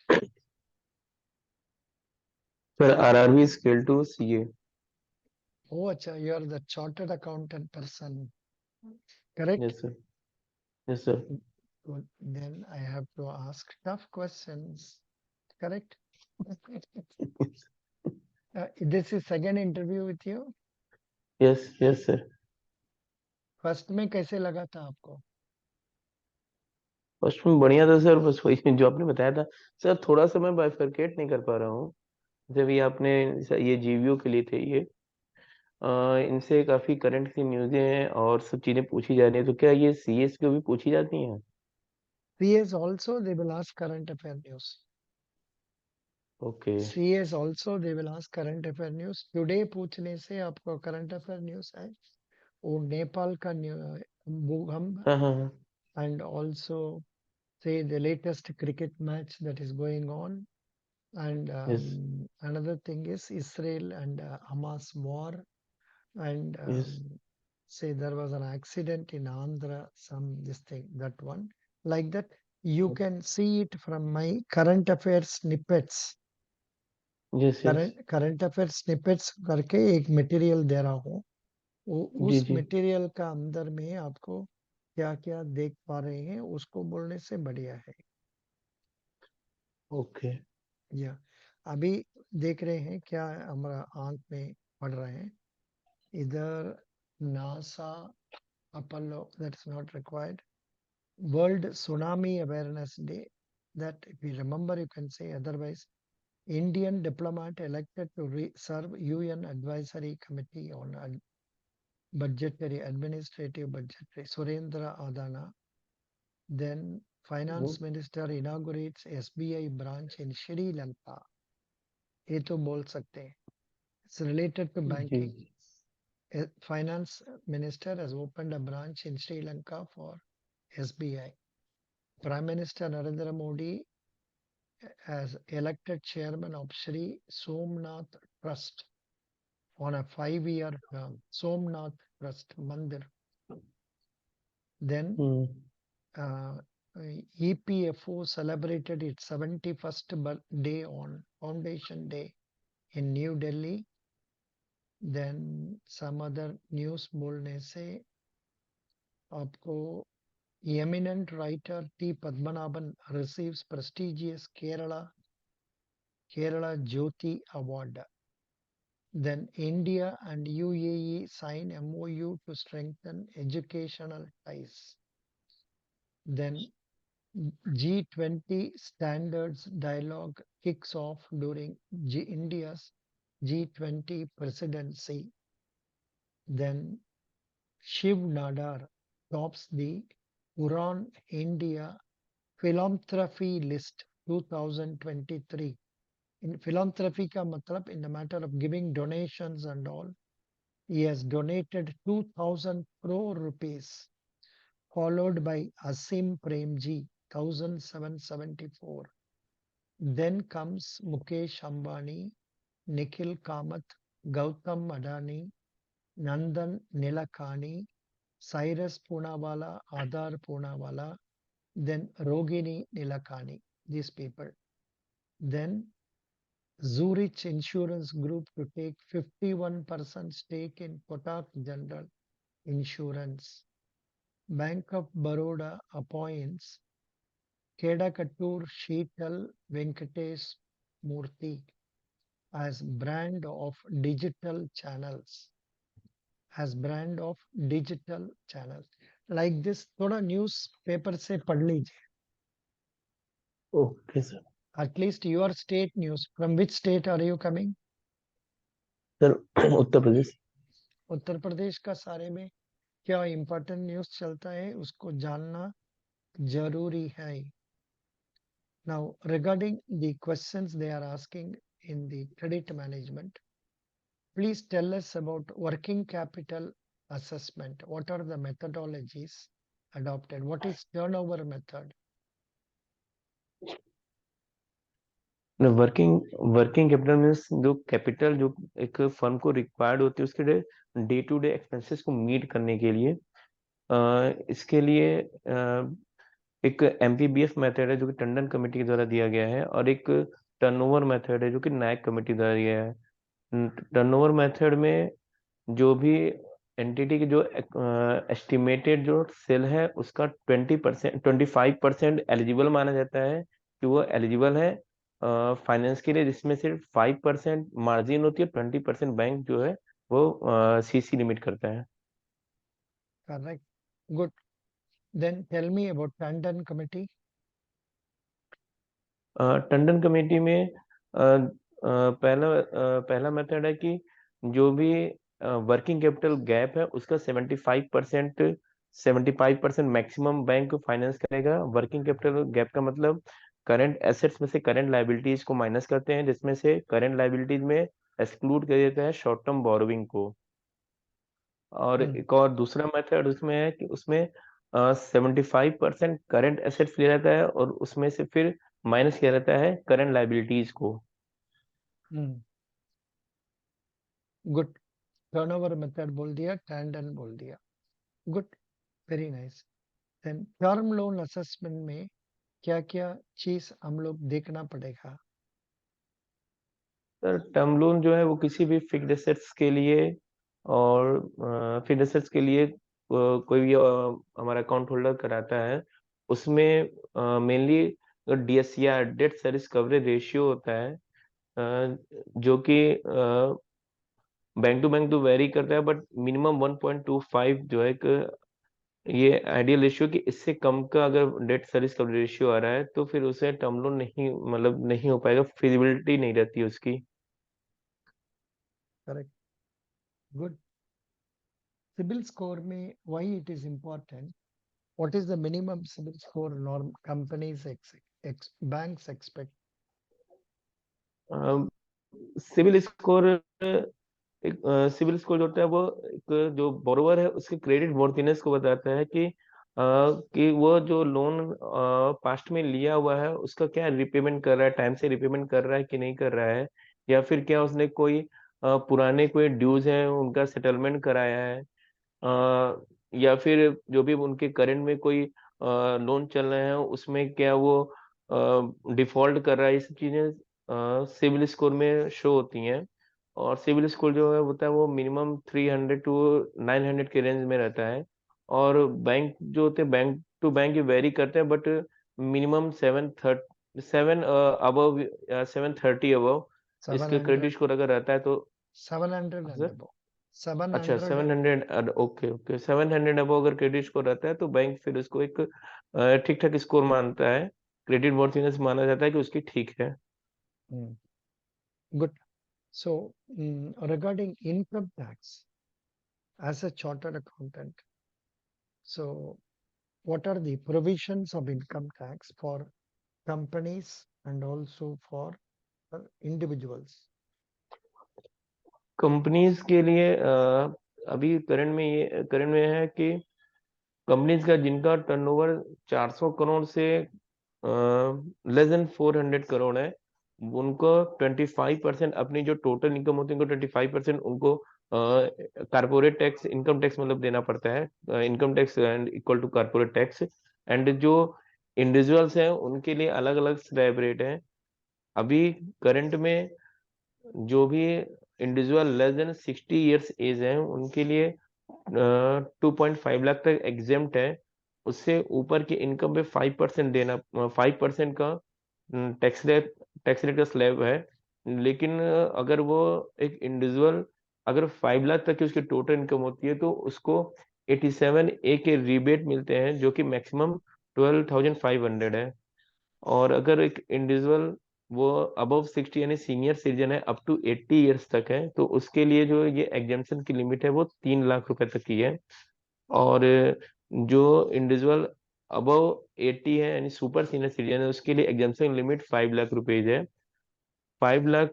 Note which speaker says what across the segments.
Speaker 1: subject?
Speaker 2: Sir, RRB scale to CA.
Speaker 1: Oh, acha, you are the chartered accountant person, correct?
Speaker 2: Yes, sir. Yes, sir.
Speaker 1: Good. Then I have to ask tough questions, correct? This is second interview with you.
Speaker 2: Yes, yes, sir.
Speaker 1: First में कैसे लगा था आपको?
Speaker 2: First में बढ़िया था sir, बस वही जो आपने बताया था। सर थोड़ा सा मैं बाइफरकेट नहीं कर पा रहा हूँ। जब ये आपने ये जीवीओ के लिए थे ये, इनसे काफी करंट की न्यूज़ें हैं और सब चीजें पूछी जा रही हैं, तो क्या ये सीएस को भी पूछी जाती हैं?
Speaker 1: CS also they will ask current affair news.
Speaker 2: Okay.
Speaker 1: CS also they will ask current affair news. Today पूछने से आपको current affair news है, वो नेपाल का भूकंप,
Speaker 2: हाँ हाँ हाँ।
Speaker 1: and also say the latest cricket match that is going on, and
Speaker 2: yes
Speaker 1: another thing is Israel and Hamas war, and
Speaker 2: yes.
Speaker 1: say there was an accident in Andhra, some this thing, that one, like that. You can see it from my current affairs snippets.
Speaker 2: Yes yes.
Speaker 1: Current affair snippets करके एक material दे रहा हूँ, वो
Speaker 2: जी
Speaker 1: उस
Speaker 2: जी।
Speaker 1: Material का अंदर में आपको क्या क्या देख पा रहे हैं उसको बोलने से बढ़िया है।
Speaker 2: ओके।
Speaker 1: या अभी देख रहे हैं क्या हमारा आंख में पड़ रहे हैं इधर, NASA, Apollo, that's not required, world tsunami awareness day, that if you remember you can say, otherwise Indian diplomat elected to serve UN advisory committee on budgetary, administrative budgetary, Surendra Adana. Then finance minister inaugurates SBI branch in Sri Lanka. ये तो बोल सकते हैं. It's related to
Speaker 2: ji
Speaker 1: banking. A finance minister has opened a branch in Sri Lanka for SBI. Prime Minister Narendra Modi has elected chairman of Sri Somnath Trust on a 5-year term. Somnath Trust Mandir. Then uh, EPFO celebrated its 71st birthday on Foundation Day in New Delhi. Then some other news बोलने से आपको eminent writer T. Padmanabhan receives prestigious Kerala Jyoti Award. Then India and UAE sign MOU to strengthen educational ties. Then G20 standards dialogue kicks off during India's G20 presidency. Then Shiv Nadar tops the Uran India philanthropy list 2023. In philanthropy ka matlab, in the matter of giving donations and all, he has donated 2000 crore rupees, followed by Asim Premji 1774. Then comes Mukesh Ambani, Nikhil Kamath, Gautam Adani, Nandan Nilekani, Cyrus Poonawalla, Adar Poonawalla, then Rogini Nilekani, these people. Then Zurich Insurance Group to take 51% stake in Kotak General Insurance. Bank of Baroda appoints Kedakattur Sheetal Venkatesh Murthy as brand of digital channels. As brand of digital channels. Like this, थोड़ा newspaper से पढ़ लीजिए.
Speaker 2: Okay sir.
Speaker 1: At least your state news. From which state are you coming?
Speaker 2: Sir Uttar Pradesh.
Speaker 1: Uttar Pradesh का सारे में क्या important news चलता है उसको जानना जरूरी है. Now, regarding the questions they are asking in the credit management, please tell us about working capital assessment. What are the methodologies adopted? What is turnover method?
Speaker 2: Working working capital means जो capital जो एक firm को required होती है उसके day to day expenses को meet करने के लिए, इसके लिए एक MPBF मेथड है जो कि टंडन कमेटी के द्वारा दिया गया है, और एक टर्नओवर मेथड है जो कि नायक कमेटी द्वारा दिया है। टर्नओवर मेथड में जो भी एंटिटी की जो एस्टिमेटेड जो सेल है उसका 20%, 25% एलिजिबल माना जाता है कि वो एलिजिबल है फाइनेंस के लिए, जिसमें सिर्फ 5% मार्जिन होती है, 20% बैंक जो है वो CC लिमिट करता है।
Speaker 1: Correct. Good. Then tell me about Tandon Committee.
Speaker 2: Tandon committee में पहला मेथड है कि जो भी वर्किंग कैपिटल गैप है उसका 75% मैक्सिमम बैंक फाइनेंस करेगा। वर्किंग कैपिटल गैप का मतलब करंट एसेट्स में से करंट लाइबिलिटीज को माइनस करते हैं, जिसमें से करंट लाइबिलिटीज में एक्सक्लूड कर देता है शॉर्ट टर्म बोरोविंग को। और
Speaker 1: Hmm.
Speaker 2: एक और दूसरा मेथड उसमें है कि उसमें 75% करंट एसेट्स लिया जाता है और उसमें से फिर माइनस किया जाता है करंट लाइबिलिटीज को।
Speaker 1: Hmm. Good. Turnover method बोल दिया, Tandon बोल दिया. Good. Very nice. Then term loan assessment में क्या क्या चीज हम लोग देखना पड़ेगा?
Speaker 2: सर टर्म लोन जो है वो किसी भी फिक्स्ड एसेट्स के लिए, और फिक्स्ड एसेट्स के लिए कोई भी हमारा अकाउंट होल्डर कराता है, उसमें mainly DSCR, debt service coverage ratio होता है, जो कि बैंक टू बैंक तो वेरी करता है, बट मिनिमम 1.25 जो है एक ये आइडियल रेशियो, कि इससे कम का अगर डेट सर्विस कवरेज रेशियो आ रहा है तो फिर उसे टर्म लोन नहीं, मतलब नहीं हो पाएगा, फिजिबिलिटी नहीं रहती उसकी।
Speaker 1: Correct. Good. CIBIL score में why it is important? What is the minimum CIBIL score norm companies banks expect?
Speaker 2: CIBIL score, एक सिविल स्कोर जो होता है वो एक जो बोरोवर है उसके क्रेडिट वर्थीनेस को बताता है कि वो जो लोन पास्ट में लिया हुआ है उसका क्या रिपेमेंट कर रहा है, टाइम से रिपेमेंट कर रहा है कि नहीं कर रहा है, या फिर क्या उसने कोई पुराने कोई ड्यूज हैं उनका सेटलमेंट कराया है, या फिर जो भी उनके करंट में कोई लोन चल रहे हैं उसमें क्या वो डिफॉल्ट कर रहा है। ये सब चीजें सिविल स्कोर में शो होती हैं। और सिविल स्कोर जो है होता है वो मिनिमम 300 to 900 के रेंज में रहता है। और बैंक जो होते हैं बैंक टू बैंक ये वेरी करते हैं, बट मिनिमम 730 इसके
Speaker 1: 700,
Speaker 2: क्रेडिट स्कोर अगर रहता है तो।
Speaker 1: 700
Speaker 2: हाँ
Speaker 1: and
Speaker 2: सर।
Speaker 1: above.
Speaker 2: अच्छा
Speaker 1: 700 and above.
Speaker 2: 700, okay okay, 700 above अगर क्रेडिट स्कोर रहता है तो बैंक फिर उसको एक ठीक ठाक स्कोर मानता है, क्रेडिट वर्थीनेस माना जाता है कि उसकी ठीक है।
Speaker 1: Hmm. Good. So, regarding income tax, as a chartered accountant, so what are the provisions of income tax for companies and also for individuals?
Speaker 2: Companies के लिए अभी करंट में है कि कंपनीज का जिनका टर्नओवर 400 करोड़ से लेस देन 400 करोड़ है, उनको 25% अपनी जो टोटल इनकम होती है उनको 25% उनको कारपोरेट टैक्स, इनकम टैक्स मतलब देना पड़ता है, income tax and equal to corporate tax. And जो इंडिविजुअल्स हैं उनके लिए अलग अलग स्लैब रेट है। अभी करंट में जो भी individual less than 60 years age है उनके लिए 2.5 लाख तक एग्जेम्प्ट है। उससे ऊपर की इनकम पे 5% देना, 5% का टैक्स रेट का स्लैब है। लेकिन अगर वो एक इंडिविजुअल अगर 5 लाख तक की उसकी टोटल इनकम होती है तो उसको 87A के रिबेट मिलते हैं, जो कि मैक्सिमम 12,500 है। और अगर एक इंडिविजुअल वो अबव 60 यानी सीनियर सिटीजन है, अप टू 80 ईयर्स तक है, तो उसके लिए जो ये एग्जाम्पशन की लिमिट है वो 3 लाख रुपए तक की है। और जो इंडिविजुअल अबव 80 है यानी सुपर सीनियर सिटीजन है उसके लिए एग्जाम्पशन लिमिट 5 लाख रुपीज है। 5 लाख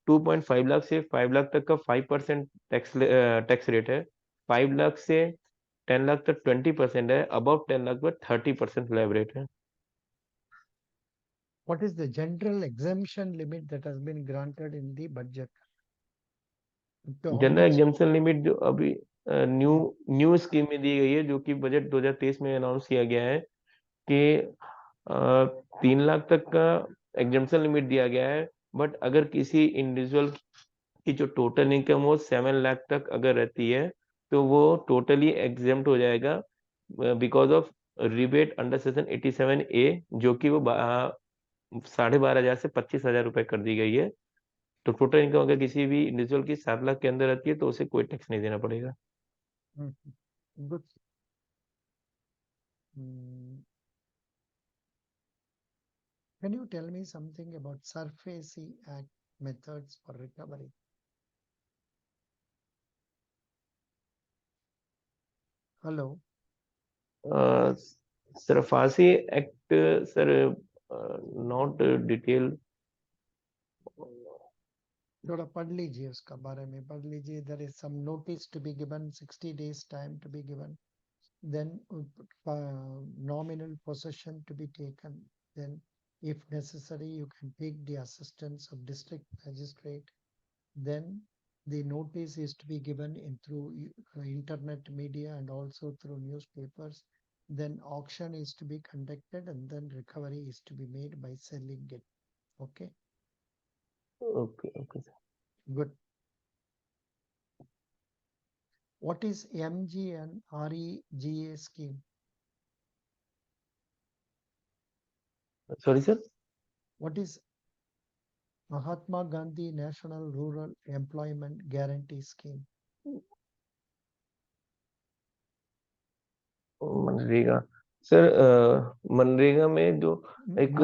Speaker 2: 2.5 लाख से 5 लाख तक का 5% टैक्स रेट है। 5 लाख से 10 लाख तक 20% है। अबव 10 लाख पर 30% स्लैब रेट है।
Speaker 1: What is the general exemption limit that has been granted in the budget? To how
Speaker 2: general
Speaker 1: much?
Speaker 2: Exemption limit जो अभी न्यू
Speaker 1: Hmm.
Speaker 2: न्यू स्कीम में दी गई है, जो कि बजट 2023 में अनाउंस किया गया है, कि 3 लाख तक का एग्जेम्पशन लिमिट दिया गया है, बट अगर किसी इंडिविजुअल की जो टोटल इनकम वो 7 लाख तक अगर रहती है तो वो टोटली एग्जेम्प्ट हो जाएगा because of rebate under section 87A, जो कि वो 12,500 से 25,000 रुपए कर दी गई है। तो टोटल इनकम अगर किसी भी इंडिविजुअल की 7 लाख के अंदर रहती है तो उसे कोई टैक्स नहीं देना पड़ेगा।
Speaker 1: Good. Mm, Can you tell me something about SURFACE Act methods for recovery? Hello.
Speaker 2: SARFAESI act sir not detail.
Speaker 1: थोड़ा पढ़ लीजिए, उसका बारे में पढ़ लीजिए. There is some notice to be given, 60 days time to be given. Then nominal possession to be taken. Then if necessary, you can take the assistance of district magistrate. Then the notice is to be given through internet media and also through newspapers. Then auction is to be conducted and then recovery is to be made by selling it. Okay,
Speaker 2: okay okay sir.
Speaker 1: good. What is MGNREGA scheme?
Speaker 2: Sorry sir.
Speaker 1: What is Mahatma Gandhi National Rural Employment Guarantee Scheme?
Speaker 2: MNREGA sir, MNREGA में जो एक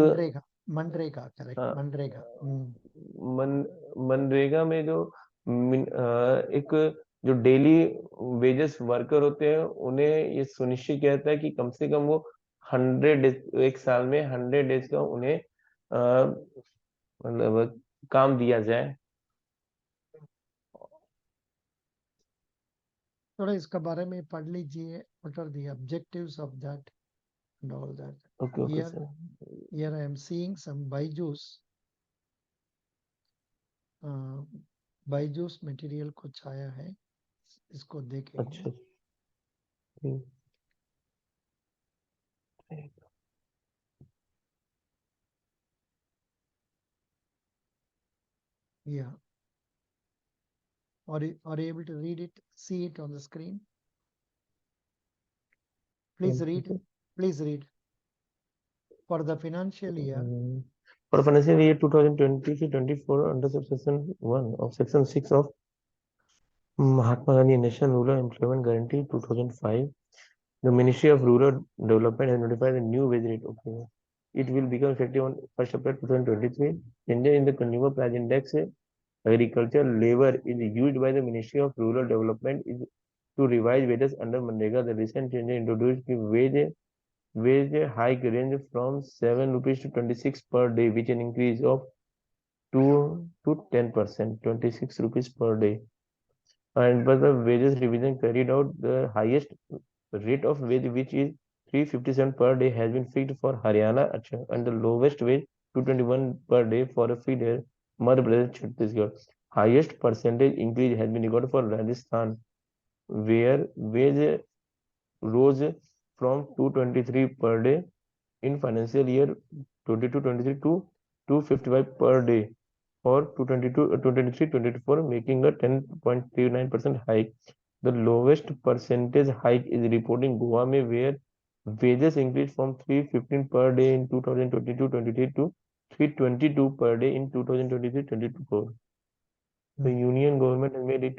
Speaker 1: MNREGA correct.
Speaker 2: हाँ,
Speaker 1: मनरेगा.
Speaker 2: मन मनरेगा में जो एक जो daily wages worker होते हैं उन्हें ये सुनिश्चित किया जाता है कि कम से कम वो 100 एक साल में 100 डेज का उन्हें मतलब काम दिया जाए।
Speaker 1: थोड़ा इसका बारे में पढ़ लीजिए. What are the objectives of that and all that?
Speaker 2: Okay okay
Speaker 1: Here,
Speaker 2: sir.
Speaker 1: here I am seeing some Byju's material कुछ आया है, इसको देखेंगे.
Speaker 2: अच्छा।
Speaker 1: Yeah. Are you able to read it, see it on the screen? Please read. Please read. For the financial year.
Speaker 2: For financial year 2023-24 under subsection 1 of section 6 of Mahatma Gandhi National Rural Employment Guarantee 2005, the Ministry of Rural Development has notified a new wage rate. Okay. It will become effective on 1st April 2023. Changes in the Consumer Price Index, agriculture labor is used by the Ministry of Rural Development is to revise wages under Manrega. The recent changes introduced the wage hike range from 7 rupees to 26 per day, which an increase of 2 to 10%, 26 rupees per day. And but the wages revision carried out, the highest rate of wage, which is 357 per day, has been fixed for Haryana, and the lowest wage 221 per day for a feeder Madhya Pradesh, Chhattisgarh. Highest percentage increase has been recorded for Rajasthan, where wage rose from 223 per day in financial year 22-23 to 255 per day for 2023-24, making a 10.39% hike. The lowest percentage hike is reported in Goa, where wages increased from 315 per day in 2022-23 to 322 per day in 2023-24. The union government has made it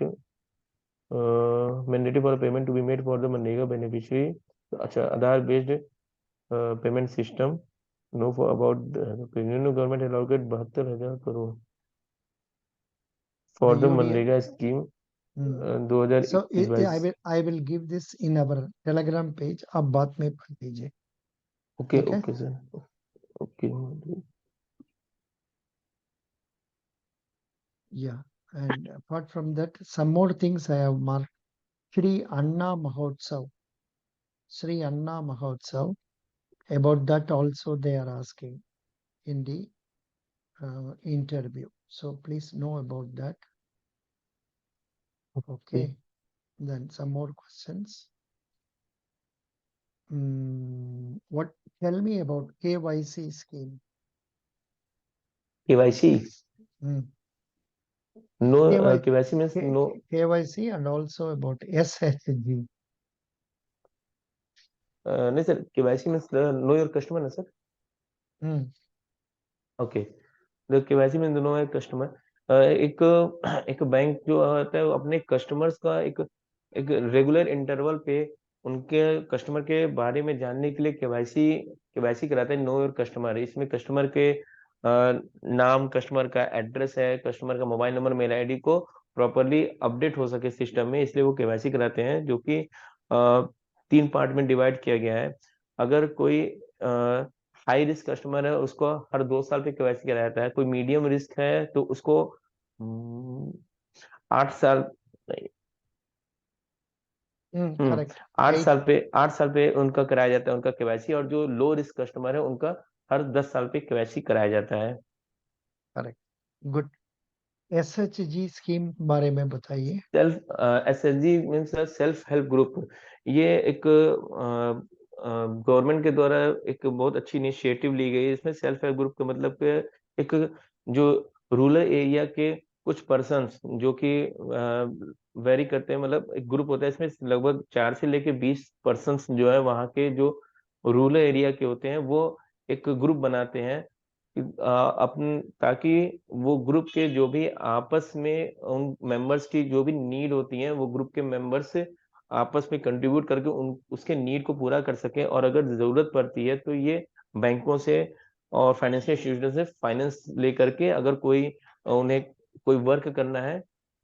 Speaker 2: mandatory for payment to be made for the Manrega beneficiary. अच्छा, Aadhaar based payment system. No, for about the union government allocated 72,000 crore for the Manrega scheme 2021
Speaker 1: So I
Speaker 2: 22।
Speaker 1: will give this in our Telegram page. आप बाद में पढ़ लीजिए.
Speaker 2: Okay
Speaker 1: Okay.
Speaker 2: Okay sir. Okay.
Speaker 1: Yeah. And apart from that, some more things I have marked. Sri Anna Mahotsav. Sri Anna Mahotsav. About that also they are asking in the interview. So please know about that. Okay. Then some more questions. What? Tell me about KYC scheme.
Speaker 2: KYC,
Speaker 1: Hmm.
Speaker 2: No,
Speaker 1: KY,
Speaker 2: KYC means know.
Speaker 1: KYC and also about SHG.
Speaker 2: नहीं sir, KYC means know your customer ना sir.
Speaker 1: Hmm.
Speaker 2: Okay, तो केवाईसी में दोनों है customer. एक एक bank जो होता है वो अपने कस्टमर्स का एक रेगुलर इंटरवल पे उनके कस्टमर के बारे में जानने के लिए केवाईसी कराता है, नो योर कस्टमर। इसमें कस्टमर के नाम, कस्टमर का एड्रेस है, कस्टमर का मोबाइल नंबर, मेल आईडी को प्रॉपरली अपडेट हो सके सिस्टम में, इसलिए वो केवाईसी कराते हैं, जो कि 3 पार्ट में डिवाइड किया गया है। अगर कोई हाई रिस्क कस्टमर है उसको हर 2 साल पे केवाईसी कराया जाता है। कोई मीडियम रिस्क है तो उसको 8 साल, नहीं,
Speaker 1: Correct.
Speaker 2: 8
Speaker 1: Eight.
Speaker 2: साल पे 8 साल पे उनका कराया जाता है उनका केवाईसी। और जो लो रिस्क कस्टमर है उनका हर 10 साल पे केवाईसी कराया जाता है।
Speaker 1: Correct. Good. SHG स्कीम बारे में बताइए।
Speaker 2: Self SHG means self help group. ये एक गवर्नमेंट के द्वारा एक बहुत अच्छी इनिशिएटिव ली गई है। इसमें सेल्फ हेल्प ग्रुप का मतलब कि एक जो रूरल एरिया के कुछ पर्सन्स जो कि वेरी करते हैं, मतलब एक ग्रुप होता है, इसमें लगभग 4 से लेके 20 पर्सन्स जो है वहाँ के जो रूरल एरिया के होते हैं वो एक ग्रुप बनाते हैं अपन, ताकि वो ग्रुप के जो भी आपस में उन मेंबर्स की जो भी नीड होती है वो ग्रुप के मेंबर्स से आपस में कंट्रीब्यूट करके उन उसके नीड को पूरा कर सके। और अगर जरूरत पड़ती है तो ये बैंकों से और फाइनेंशियल इंस्टीट्यूशन से फाइनेंस लेकर के, अगर कोई उन्हें कोई वर्क करना है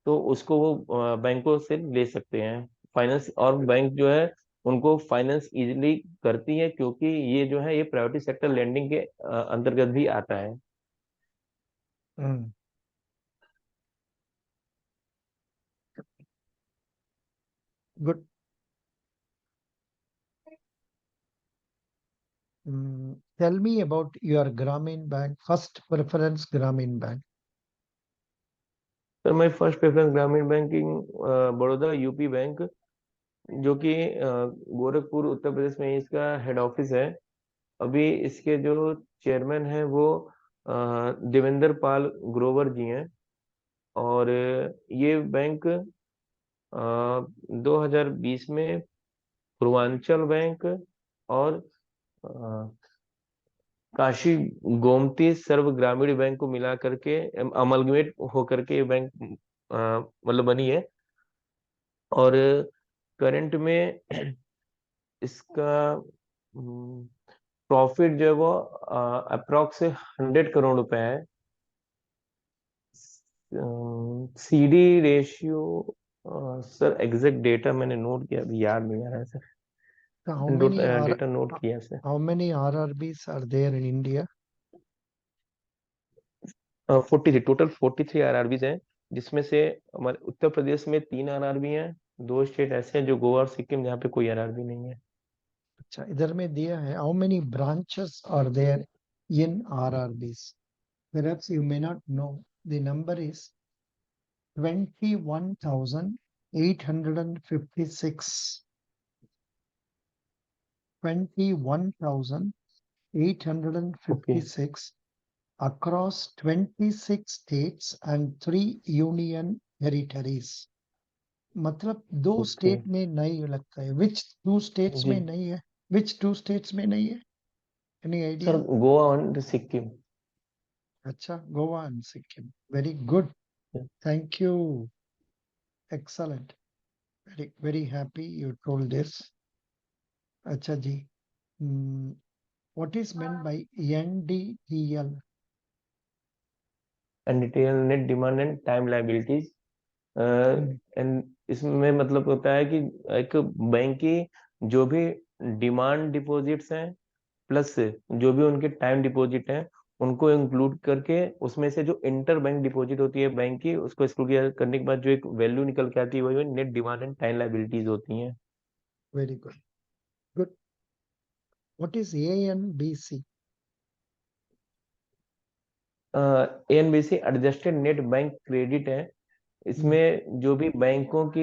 Speaker 2: तो उसको वो बैंकों से ले सकते हैं फाइनेंस। और बैंक जो है उनको फाइनेंस इजीली करती है, क्योंकि ये जो है ये प्राइवेट सेक्टर लेंडिंग के अंतर्गत भी आता है।
Speaker 1: Hmm. Good. Tell me about your Grameen Bank, first preference Grameen Bank.
Speaker 2: Sir, my first preference ग्रामीण बैंकिंग, बड़ौदा यूपी बैंक, जो कि गोरखपुर उत्तर प्रदेश में ही इसका हेड ऑफिस है। अभी इसके जो चेयरमैन हैं वो देवेंद्र पाल ग्रोवर जी हैं। और ये बैंक 2020 में पूर्वांचल बैंक और अ, काशी गोमती सर्व ग्रामीण बैंक को मिला करके अमलगमेट होकर के ये बैंक मतलब बनी है। और करंट में इसका प्रॉफिट जो है वो अप्रोक्स 100 करोड़ रुपए है। CD ratio, sir exact data मैंने नोट किया, अभी याद नहीं आ रहा है सर।
Speaker 1: So
Speaker 2: डेटा नोट किया sir.
Speaker 1: how many RRBs are there in India?
Speaker 2: 43, total 43 RRBs हैं, जिसमें से हमारे उत्तर प्रदेश में 3 आरआरबी हैं। 2 स्टेट ऐसे हैं जो गोवा और सिक्किम, जहाँ पे कोई आरआरबी नहीं है।
Speaker 1: अच्छा, इधर में दिया है how many branches are there in RRBs? Perhaps you may not know. The number is 21,856.
Speaker 2: Okay
Speaker 1: 21,856 across 26 states and 3 union territories. मतलब 2
Speaker 2: ओके
Speaker 1: स्टेट में नहीं लगता है। Which 2 states
Speaker 2: जी
Speaker 1: में नहीं है? Which 2 states में नहीं है? Any
Speaker 2: sir,
Speaker 1: idea?
Speaker 2: गोवा और सिक्किम।
Speaker 1: अच्छा, Goa and Sikkim. Very good. Thank you. Excellent. Very, very happy you told this. अच्छा जी. What is meant by NDTL?
Speaker 2: Detail net demand and time liabilities.
Speaker 1: Hmm,
Speaker 2: and इसमें मतलब होता है कि एक बैंक की जो भी डिमांड डिपॉजिट्स हैं प्लस जो भी उनके टाइम डिपॉजिट हैं उनको इंक्लूड करके उसमें से जो इंटर बैंक डिपॉजिट होती है बैंक की, उसको एक्सक्लूड करने के बाद जो एक वैल्यू निकल के आती है वही net demand and time liabilities होती हैं।
Speaker 1: very good. Good. What is ANBC?
Speaker 2: NBC adjusted net bank credit है।
Speaker 1: Hmm,
Speaker 2: इसमें जो भी बैंकों की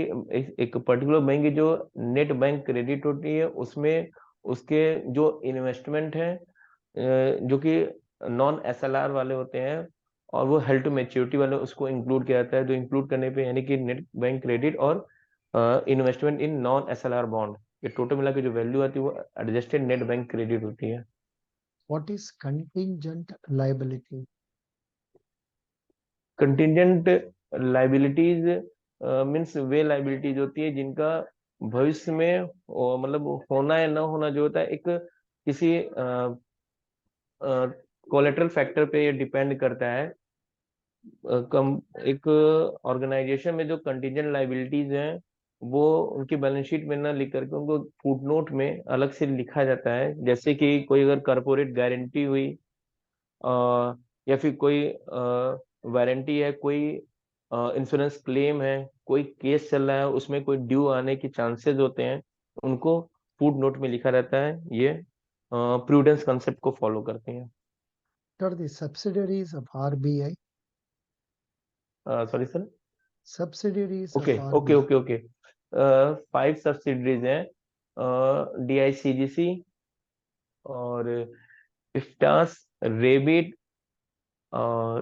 Speaker 2: एक पर्टिकुलर बैंक की जो नेट बैंक क्रेडिट होती है उसमें उसके जो इन्वेस्टमेंट है जो कि नॉन एसएलआर वाले होते हैं और वो हेल्ड टू मैच्योरिटी वाले, उसको इंक्लूड किया जाता है। जो इंक्लूड करने पे यानी कि नेट बैंक क्रेडिट और investment in non SLR bond, ये टोटल मिला के जो वैल्यू आती है वो एडजस्टेड नेट बैंक क्रेडिट होती है।
Speaker 1: What is contingent liability?
Speaker 2: Contingent liabilities means way liabilities होती है जिनका भविष्य में मतलब होना या ना होना जो होता है एक किसी कोलेटरल फैक्टर पे ये डिपेंड करता है। कम एक ऑर्गेनाइजेशन में जो कंटीजेंट लाइबिलिटीज हैं वो उनकी बैलेंस शीट में ना लिख करके उनको फुटनोट में अलग से लिखा जाता है। जैसे कि कोई अगर कॉर्पोरेट गारंटी हुई या फिर कोई वारंटी है, कोई इंश्योरेंस क्लेम है, कोई केस चल रहा है उसमें कोई ड्यू आने की चांसेस होते हैं, उनको फुटनोट में लिखा रहता है। ये प्रूडेंस कंसेप्ट को फॉलो करते हैं।
Speaker 1: What are the subsidiaries of RBI?
Speaker 2: Sorry sir.
Speaker 1: Subsidiaries of
Speaker 2: okay okay
Speaker 1: RBI.
Speaker 2: Okay okay. 5 subsidiaries हैं, DICGC और IFTAS, ReBIT,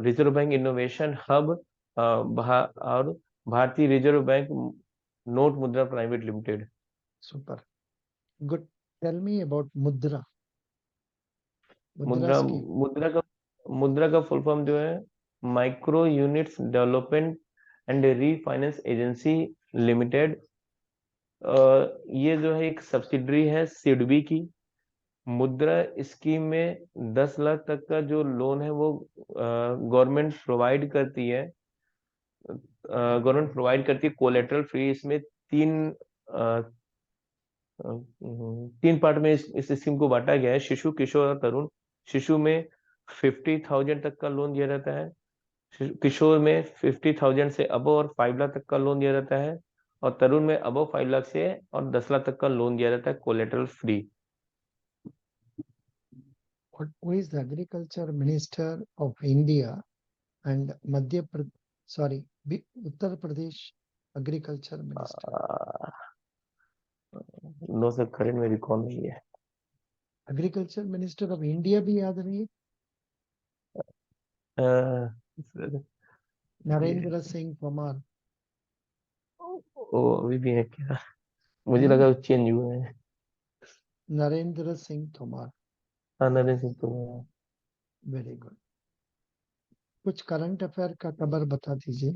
Speaker 2: Reserve Bank Innovation Hub और Bharatiya Reserve Bank Note Mudra Private Limited.
Speaker 1: Super. Good. Tell me about Mudra. Mudra
Speaker 2: मुद्रा
Speaker 1: scheme.
Speaker 2: मुद्रा का full form जो है micro units development and refinance agency limited. ये जो है एक सब्सिडरी है सिडबी की। मुद्रा स्कीम में 10 लाख तक का जो लोन है वो गवर्नमेंट प्रोवाइड करती है। Collateral free. इसमें अ, तीन पार्ट में इस स्कीम को बांटा गया है, शिशु, किशोर और तरुण। शिशु में 50,000 तक का लोन दिया जाता है, किशोर में 50,000 से अबव और 5 लाख तक का लोन दिया जाता है, और तरुण में अबव 5 लाख से और 10 लाख तक का लोन दिया जाता है collateral free.
Speaker 1: Who is the Agriculture Minister of India and Uttar Pradesh Agriculture Minister?
Speaker 2: No sir, current में रिकॉल नहीं है।
Speaker 1: Agriculture Minister of India भी याद नहीं है?
Speaker 2: सर,
Speaker 1: नरेंद्र सिंह तोमर।
Speaker 2: ओ अभी भी है क्या?
Speaker 1: है
Speaker 2: मुझे
Speaker 1: ना?
Speaker 2: लगा चेंज हुए हैं।
Speaker 1: नरेंद्र सिंह तोमर।
Speaker 2: हाँ, नरेंद्र सिंह तोमर।
Speaker 1: Very good. कुछ करंट अफेयर का खबर बता दीजिए।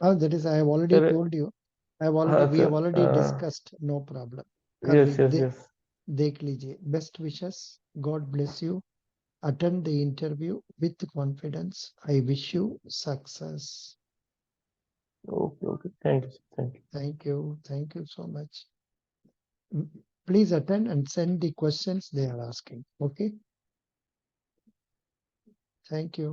Speaker 1: That is, I have already
Speaker 2: sir,
Speaker 1: told you.
Speaker 2: हाँ
Speaker 1: We have
Speaker 2: sir,
Speaker 1: already discussed. No problem. कर
Speaker 2: यस यस यस।
Speaker 1: देख लीजिए। Best wishes. God bless you. Attend the interview with confidence. I wish you success.
Speaker 2: Okay okay, thank you thank you.
Speaker 1: Thank you. Thank you so much. Please attend and send the questions they are asking. Okay. Thank you.